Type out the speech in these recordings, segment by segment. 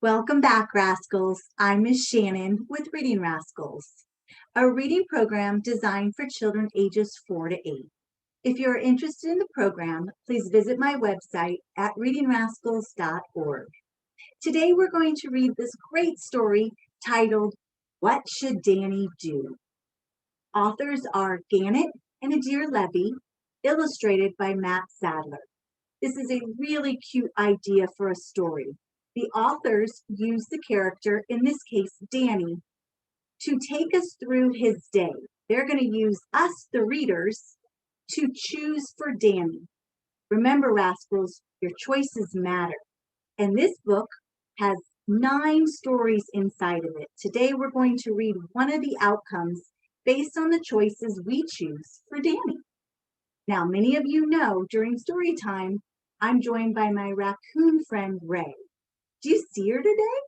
Welcome back, Rascals. I'm Miss Shannon with Reading Rascals, a reading program designed for children ages 4 to 8. If you're interested in the program, please visit my website at readingrascals.org. Today we're going to read this great story titled, What Should Dani Do? Authors are Gant and Adir Levy, illustrated by Matt Sadler. This is a really cute idea for a story. The authors use the character, in this case, Dani, to take us through his day. They're going to use us, the readers, to choose for Dani. Remember, Rascals, your choices matter. And this book has 9 stories inside of it. Today, we're going to read one of the outcomes based on the choices we choose for Dani. Now, many of you know during story time, I'm joined by my raccoon friend, Ray. Do you see her today?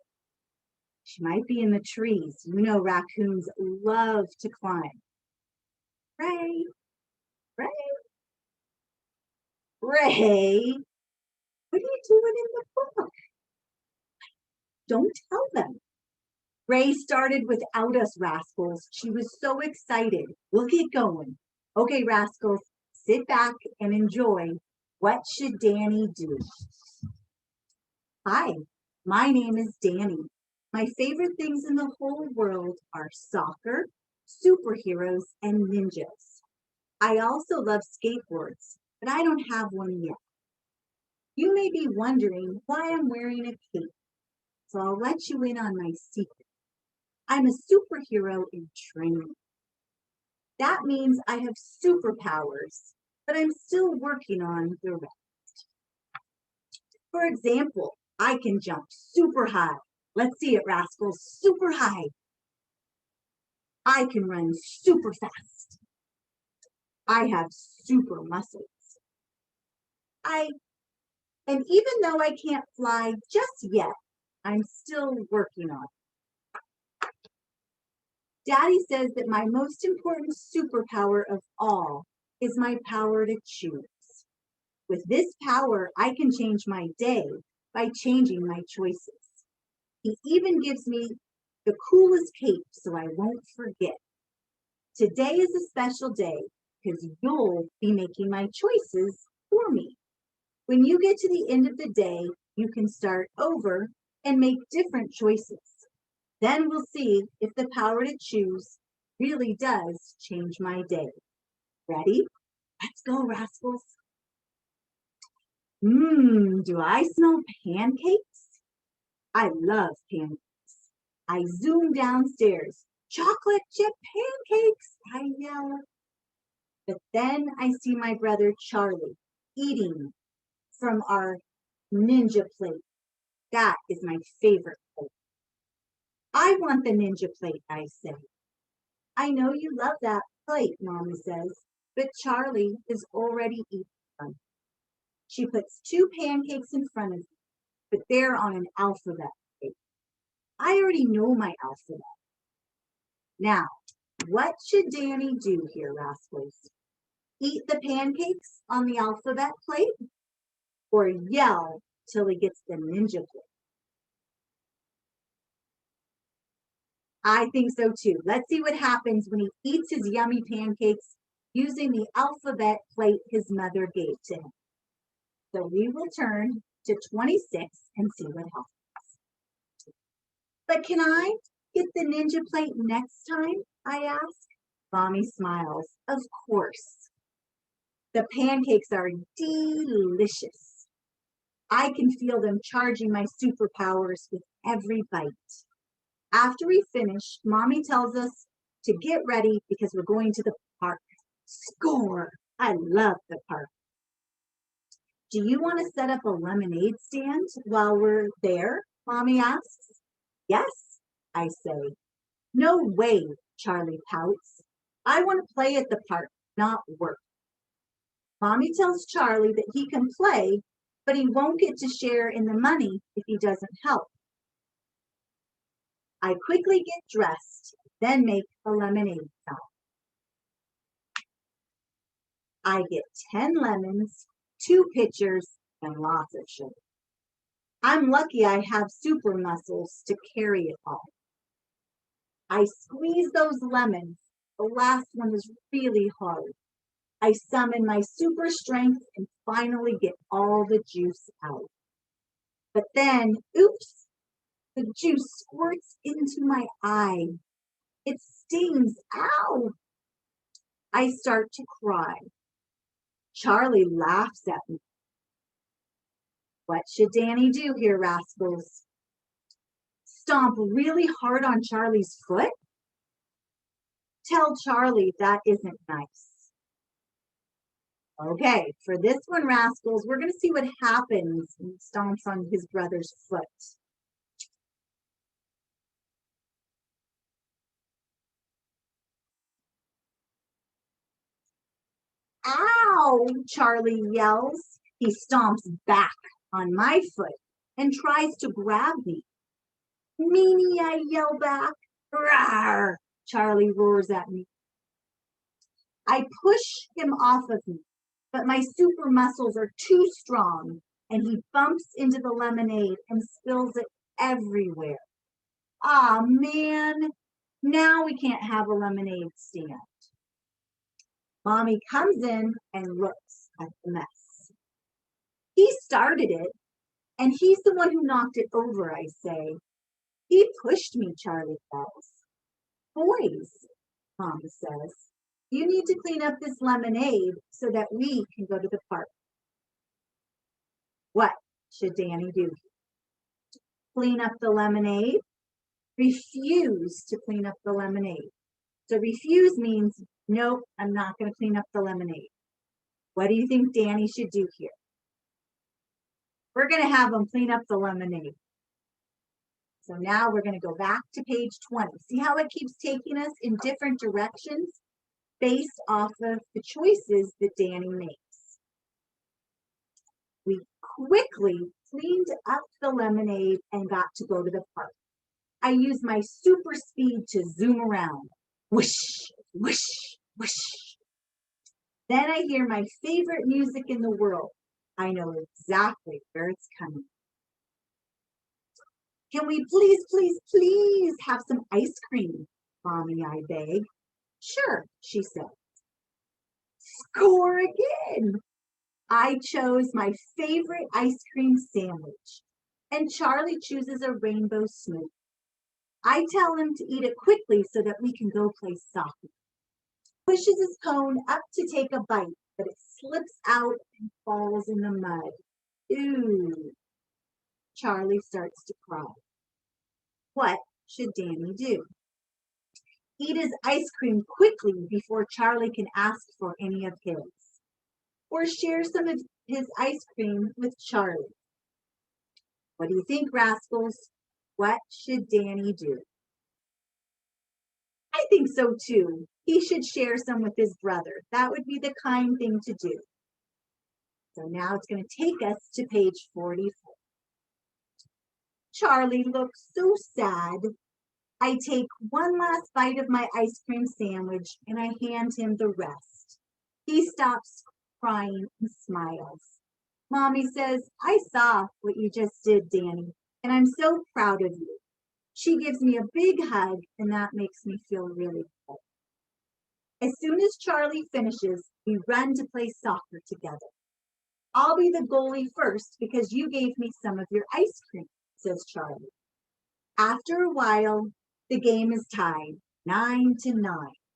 She might be in the trees. You know raccoons love to climb. Ray, Ray, Ray, what are you doing in the book? Don't tell them. Ray started without us, Rascals. She was so excited. We'll get going. Okay, Rascals, sit back and enjoy. What should Dani do? Hi, my name is Dani. My favorite things in the whole world are soccer, superheroes, and ninjas. I also love skateboards, but I don't have one yet. You may be wondering why I'm wearing a cape, so I'll let you in on my secret. I'm a superhero in training. That means I have superpowers, but I'm still working on the rest. For example, I can jump super high. Let's see it, Rascals, super high. I can run super fast. I have super muscles. And even though I can't fly just yet, I'm still working on it. Daddy says that my most important superpower of all is my power to choose. With this power, I can change my day by changing my choices. He even gives me the coolest cape so I won't forget. Today is a special day because you'll be making my choices for me. When you get to the end of the day, you can start over and make different choices. Then we'll see if the power to choose really does change my day. Ready? Let's go, Rascals. Do I smell pancakes? I love pancakes. I zoom downstairs. Chocolate chip pancakes, I yell. But then I see my brother Charlie eating from our ninja plate. That is my favorite plate. I want the ninja plate, I say. I know you love that plate, Mommy says, but Charlie is already eating one. She puts 2 pancakes in front of me, but they're on an alphabet plate. I already know my alphabet. Now, what should Dani do here, Rascals? Eat the pancakes on the alphabet plate or yell till he gets the ninja plate? I think so too. Let's see what happens when he eats his yummy pancakes using the alphabet plate his mother gave to him. So we will turn to 26 and see what happens. But can I get the ninja plate next time? I ask. Mommy smiles. Of course. The pancakes are delicious. I can feel them charging my superpowers with every bite. After we finish, Mommy tells us to get ready because we're going to the park. Score! I love the park. Do you want to set up a lemonade stand while we're there? Mommy asks. Yes, I say. No way, Charlie pouts. I want to play at the park, not work. Mommy tells Charlie that he can play, but he won't get to share in the money if he doesn't help. I quickly get dressed, then make a lemonade fountain. I get 10 lemons, 2 pitchers, and lots of sugar. I'm lucky I have super muscles to carry it all. I squeeze those lemons. The last one is really hard. I summon my super strength and finally get all the juice out. But then, oops, the juice squirts into my eye. It stings. Ow! I start to cry. Charlie laughs at me. What should Dani do here, Rascals? Stomp really hard on Charlie's foot? Tell Charlie that isn't nice. Okay, for this one, Rascals, we're going to see what happens when he stomps on his brother's foot. Ow! Charlie yells. He stomps back on my foot and tries to grab me. Meanie, I yell back. Rawr! Charlie roars at me. I push him off of me, but my super muscles are too strong, and he bumps into the lemonade and spills it everywhere. Ah, man, now we can't have a lemonade stand. Mommy comes in and looks at the mess. He started it, and he's the one who knocked it over, I say. He pushed me, Charlie says. Boys, Mom says, you need to clean up this lemonade so that we can go to the park. What should Dani do? Clean up the lemonade? Refuse to clean up the lemonade. So refuse means, nope, I'm not going to clean up the lemonade. What do you think Dani should do here? We're going to have him clean up the lemonade. So now we're going to go back to page 20. See how it keeps taking us in different directions based off of the choices that Dani makes. We quickly cleaned up the lemonade and got to go to the park. I used my super speed to zoom around. Whoosh, whoosh, whoosh. Then I hear my favorite music in the world. I know exactly where it's coming. Can we please, please, please have some ice cream, Mommy, I beg. Sure, she said. Score again. I chose my favorite ice cream sandwich, and Charlie chooses a rainbow smoothie. I tell him to eat it quickly so that we can go play soccer. Pushes his cone up to take a bite, but it slips out and falls in the mud. Ooh. Charlie starts to cry. What should Dani do? Eat his ice cream quickly before Charlie can ask for any of his. Or share some of his ice cream with Charlie. What do you think, Rascals? What should Dani do? I think so too. He should share some with his brother. That would be the kind thing to do. So now it's going to take us to page 44. Charlie looks so sad. I take one last bite of my ice cream sandwich and I hand him the rest. He stops crying and smiles. Mommy says, I saw what you just did, Dani, and I'm so proud of you. She gives me a big hug, and that makes me feel really good. As soon as Charlie finishes, we run to play soccer together. I'll be the goalie first because you gave me some of your ice cream, says Charlie. After a while, the game is tied, 9-9.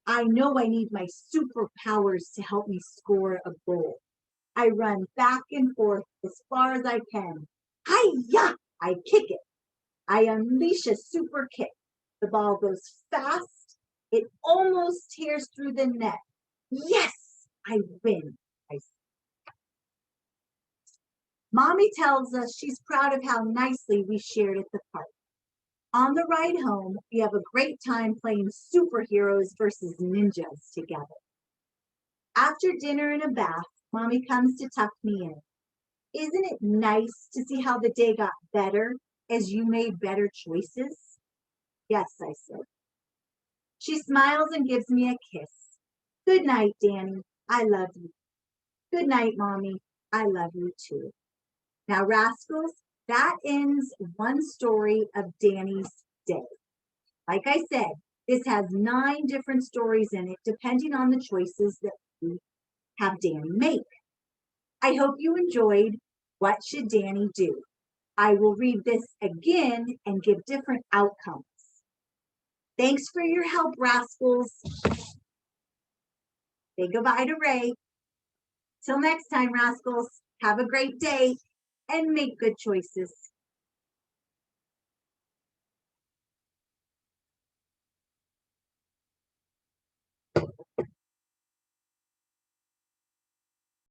I know I need my superpowers to help me score a goal. I run back and forth as far as I can. Hi-ya! I kick it. I unleash a super kick. The ball goes fast. It almost tears through the net. Yes, I win. Mommy tells us she's proud of how nicely we shared at the park. On the ride home, we have a great time playing superheroes versus ninjas together. After dinner and a bath, Mommy comes to tuck me in. Isn't it nice to see how the day got better as you made better choices? Yes, I said. She smiles and gives me a kiss. Good night, Dani. I love you. Good night, Mommy. I love you too. Now, Rascals, that ends one story of Dani's day. Like I said, this has 9 different stories in it, depending on the choices that we have Dani make. I hope you enjoyed What Should Dani Do? I will read this again and give different outcomes. Thanks for your help, Rascals. Say goodbye to Ray. Till next time, Rascals, have a great day and make good choices.